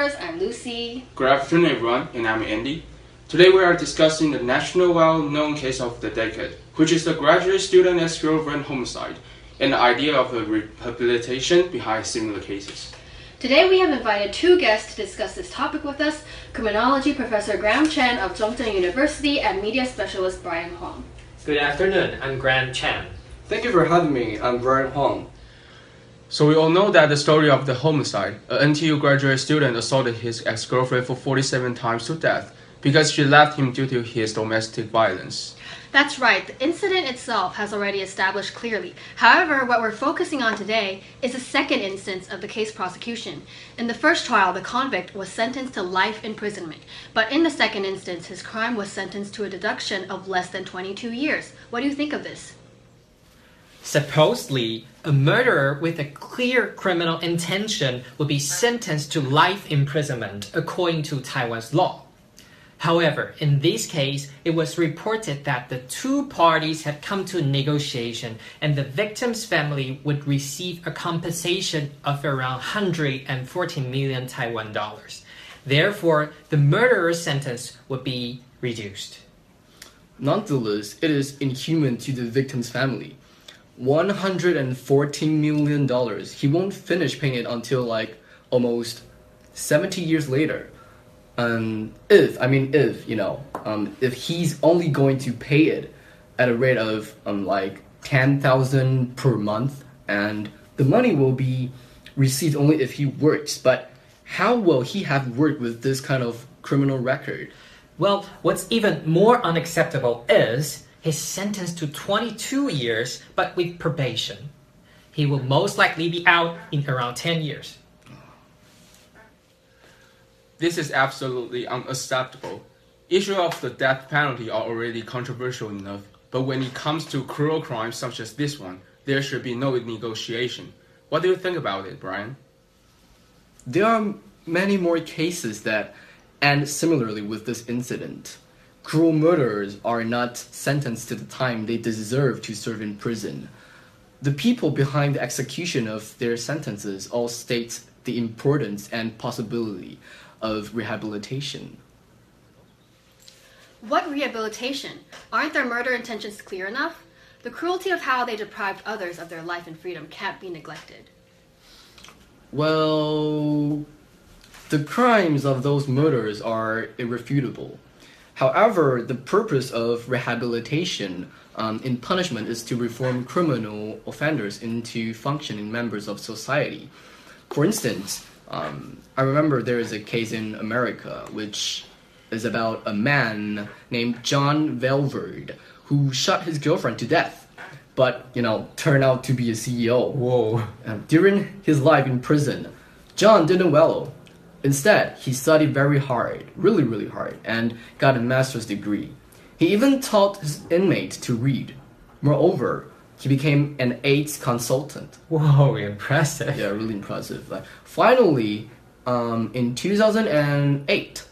presenters. I'm Lucy. Good afternoon, everyone, and I'm Andy. Today we are discussing the national well-known case of the decade, which is the graduate student ex-girlfriend homicide, and the idea of the rehabilitation behind similar cases. Today we have invited two guests to discuss this topic with us, criminology professor Graham Chen of Zhongzheng University and media specialist Brian Huang. Good afternoon, I'm Graham Chen. Thank you for having me. I'm Brian Huang. So we all know that the story of the homicide. An NTU graduate student assaulted his ex-girlfriend for 47 times to death because she left him due to his domestic violence. That's right, the incident itself has already established clearly. However, what we're focusing on today is the second instance of the case prosecution. In the first trial, the convict was sentenced to life imprisonment, but in the second instance, his crime was sentenced to a deduction of less than 22 years. What do you think of this? Supposedly, a murderer with a clear criminal intention would be sentenced to life imprisonment according to Taiwan's law. However, in this case, it was reported that the two parties had come to a negotiation and the victim's family would receive a compensation of around 114 million Taiwan dollars. Therefore, the murderer's sentence would be reduced. Nonetheless, it is inhuman to the victim's family. $114 million. He won't finish paying it until almost 70 years later. If he's only going to pay it at a rate of 10,000 per month, and the money will be received only if he works. But how will he have worked with this kind of criminal record? Well, what's even more unacceptable is he's sentenced to 22 years, but with probation. He will most likely be out in around 10 years. This is absolutely unacceptable. Issues of the death penalty are already controversial enough, but when it comes to cruel crimes such as this one, there should be no negotiation. What do you think about it, Brian? There are many more cases that end similarly with this incident. Cruel murderers are not sentenced to the time they deserve to serve in prison. The people behind the execution of their sentences all state the importance and possibility of rehabilitation. What rehabilitation? Aren't their murder intentions clear enough? The cruelty of how they deprived others of their life and freedom can't be neglected. Well, the crimes of those murders are irrefutable. However, the purpose of rehabilitation in punishment is to reform criminal offenders into functioning members of society. For instance, I remember there is a case in America which is about a man named John Velverd who shot his girlfriend to death, but turned out to be a CEO. Whoa. During his life in prison, John didn't well. Instead, he studied very hard, really, really hard, and got a master's degree. He even taught his inmates to read. Moreover, he became an AIDS consultant. Whoa, impressive. Yeah, really impressive. Finally, in 2008,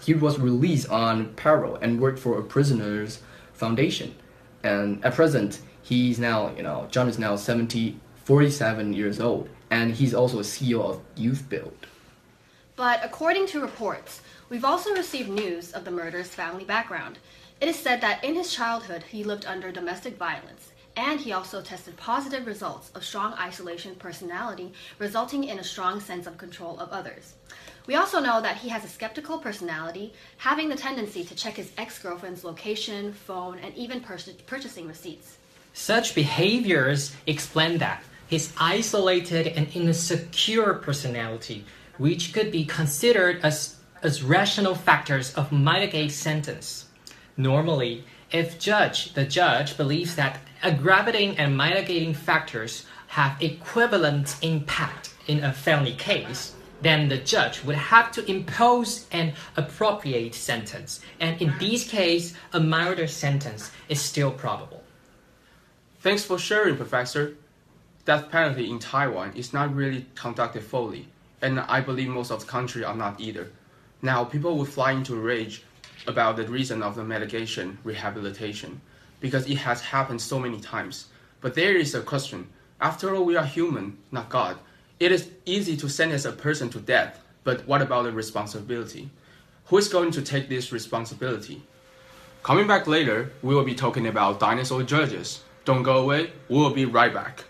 he was released on parole and worked for a prisoner's foundation. And at present, he's now, John is now 47 years old, and he's also a CEO of Youth Build. But according to reports, we've also received news of the murderer's family background. It is said that in his childhood, he lived under domestic violence, and he also tested positive results of strong isolation personality, resulting in a strong sense of control of others. We also know that he has a skeptical personality, having the tendency to check his ex-girlfriend's location, phone, and even purchasing receipts. Such behaviors explain that his isolated and insecure personality, which could be considered as rational factors of mitigate sentence. Normally, if the judge believes that aggravating and mitigating factors have equivalent impact in a felony case, then the judge would have to impose an appropriate sentence. And in this case, a milder sentence is still probable. Thanks for sharing, Professor. Death penalty in Taiwan is not really conducted fully, and I believe most of the country are not either. Now, people will fly into a rage about the reason of the medication rehabilitation, because it has happened so many times. But there is a question. After all, we are human, not God. It is easy to sentence a person to death, But what about the responsibility? Who is going to take this responsibility? Coming back later, we will be talking about dinosaur judges. Don't go away, we will be right back.